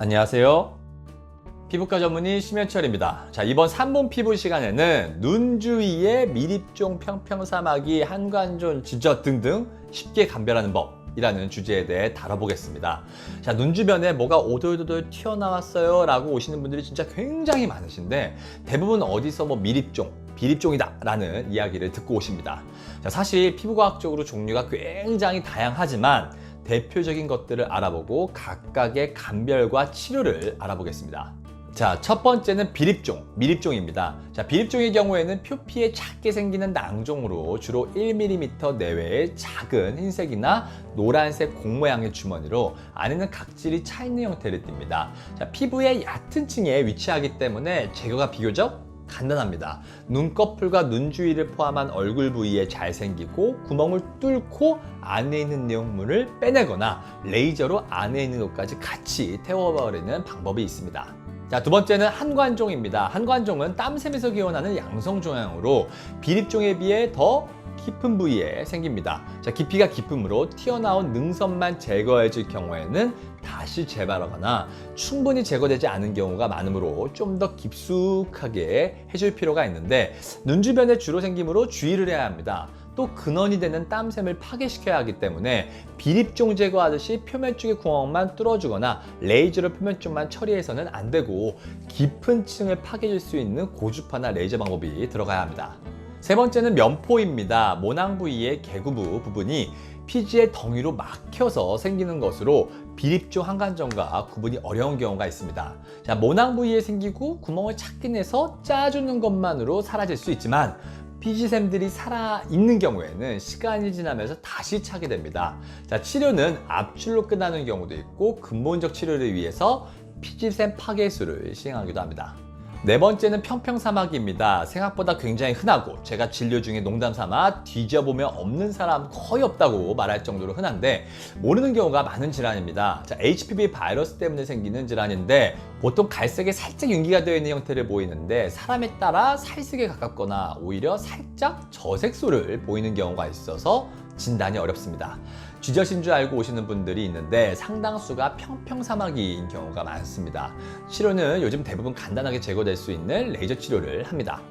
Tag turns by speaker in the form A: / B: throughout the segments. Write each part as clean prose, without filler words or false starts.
A: 안녕하세요. 피부과 전문의 심현철입니다. 자, 이번 3분 피부 시간에는 눈 주위에 미립종, 평평사마귀, 한관존, 지저 등등 쉽게 감별하는 법이라는 주제에 대해 다뤄보겠습니다. 자, 눈 주변에 뭐가 오돌오돌 튀어나왔어요 라고 오시는 분들이 진짜 굉장히 많으신데 대부분 어디서 미립종, 비립종이다 라는 이야기를 듣고 오십니다. 자, 사실 피부과학적으로 종류가 굉장히 다양하지만 대표적인 것들을 알아보고 각각의 감별과 치료를 알아보겠습니다. 자, 첫 번째는 비립종, 미립종입니다. 자, 비립종의 경우에는 표피에 작게 생기는 낭종으로 주로 1mm 내외의 작은 흰색이나 노란색 공 모양의 주머니로 안에는 각질이 차 있는 형태를 띱니다. 자, 피부의 얕은 층에 위치하기 때문에 제거가 비교적 간단합니다. 눈꺼풀과 눈 주위를 포함한 얼굴 부위에 잘 생기고 구멍을 뚫고 안에 있는 내용물을 빼내거나 레이저로 안에 있는 것까지 같이 태워버리는 방법이 있습니다. 자, 두 번째는 한관종입니다. 한관종은 땀샘에서 기원하는 양성 종양으로 비립종에 비해 더 깊은 부위에 생깁니다. 자, 깊이가 깊음으로 튀어나온 능선만 제거해줄 경우에는 다시 재발하거나 충분히 제거되지 않은 경우가 많으므로 좀 더 깊숙하게 해줄 필요가 있는데 눈 주변에 주로 생기므로 주의를 해야 합니다. 또 근원이 되는 땀샘을 파괴시켜야 하기 때문에 비립종 제거하듯이 표면 쪽의 구멍만 뚫어주거나 레이저로 표면 쪽만 처리해서는 안 되고 깊은 층을 파괴해줄 수 있는 고주파나 레이저 방법이 들어가야 합니다. 세 번째는 면포입니다. 모낭 부위의 개구부 부분이 피지의 덩이로 막혀서 생기는 것으로 비립종 한관종과 구분이 어려운 경우가 있습니다. 자, 모낭 부위에 생기고 구멍을 작게 내서 짜주는 것만으로 사라질 수 있지만 피지샘들이 살아있는 경우에는 시간이 지나면서 다시 차게 됩니다. 자, 치료는 압출로 끝나는 경우도 있고 근본적 치료를 위해서 피지샘 파괴술을 시행하기도 합니다. 네 번째는 평평사마귀입니다. 생각보다 굉장히 흔하고 제가 진료 중에 농담삼아 뒤져보면 없는 사람 거의 없다고 말할 정도로 흔한데 모르는 경우가 많은 질환입니다. 자, HPV 바이러스 때문에 생기는 질환인데 보통 갈색에 살짝 윤기가 되어 있는 형태를 보이는데 사람에 따라 살색에 가깝거나 오히려 살짝 저색소를 보이는 경우가 있어서 진단이 어렵습니다. 쥐젖인 줄 알고 오시는 분들이 있는데 상당수가 평평사마귀인 경우가 많습니다. 치료는 요즘 대부분 간단하게 제거될 수 있는 레이저 치료를 합니다.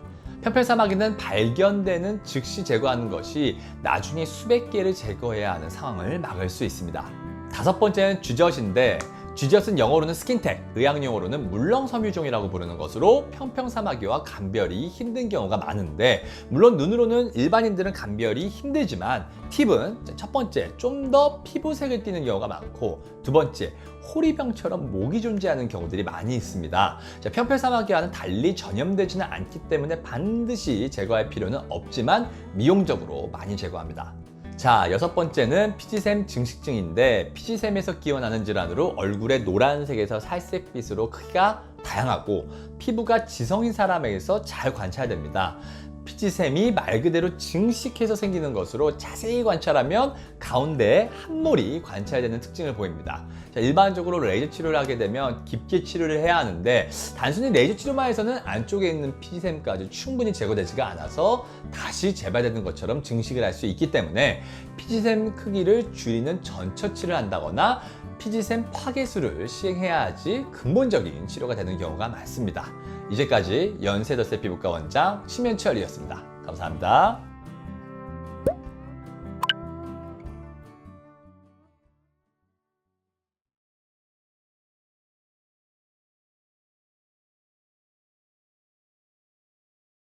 A: 평평사마귀는 발견되는 즉시 제거하는 것이 나중에 수백 개를 제거해야 하는 상황을 막을 수 있습니다. 다섯 번째는 쥐젖인데 쥐젖은 영어로는 스킨텍, 의학용어로는 물렁섬유종이라고 부르는 것으로 평평사마귀와 감별이 힘든 경우가 많은데 물론 눈으로는 일반인들은 감별이 힘들지만 팁은 첫 번째, 좀 더 피부색을 띠는 경우가 많고 두 번째, 호리병처럼 목이 존재하는 경우들이 많이 있습니다. 자, 평평사마귀와는 달리 전염되지는 않기 때문에 반드시 제거할 필요는 없지만 미용적으로 많이 제거합니다. 자, 여섯 번째는 피지샘 증식증인데 피지샘에서 기원하는 질환으로 얼굴에 노란색에서 살색빛으로 크기가 다양하고 피부가 지성인 사람에게서 잘 관찰됩니다. 피지샘이 말 그대로 증식해서 생기는 것으로 자세히 관찰하면 가운데에 함몰이 관찰되는 특징을 보입니다. 자, 일반적으로 레이저 치료를 하게 되면 깊게 치료를 해야 하는데 단순히 레이저 치료만 해서는 안쪽에 있는 피지샘까지 충분히 제거되지가 않아서 다시 재발되는 것처럼 증식을 할 수 있기 때문에 피지샘 크기를 줄이는 전처치를 한다거나 피지샘 파괴술을 시행해야지 근본적인 치료가 되는 경우가 많습니다. 이제까지 연세더세 피부과 원장 심현철이었습니다. 감사합니다.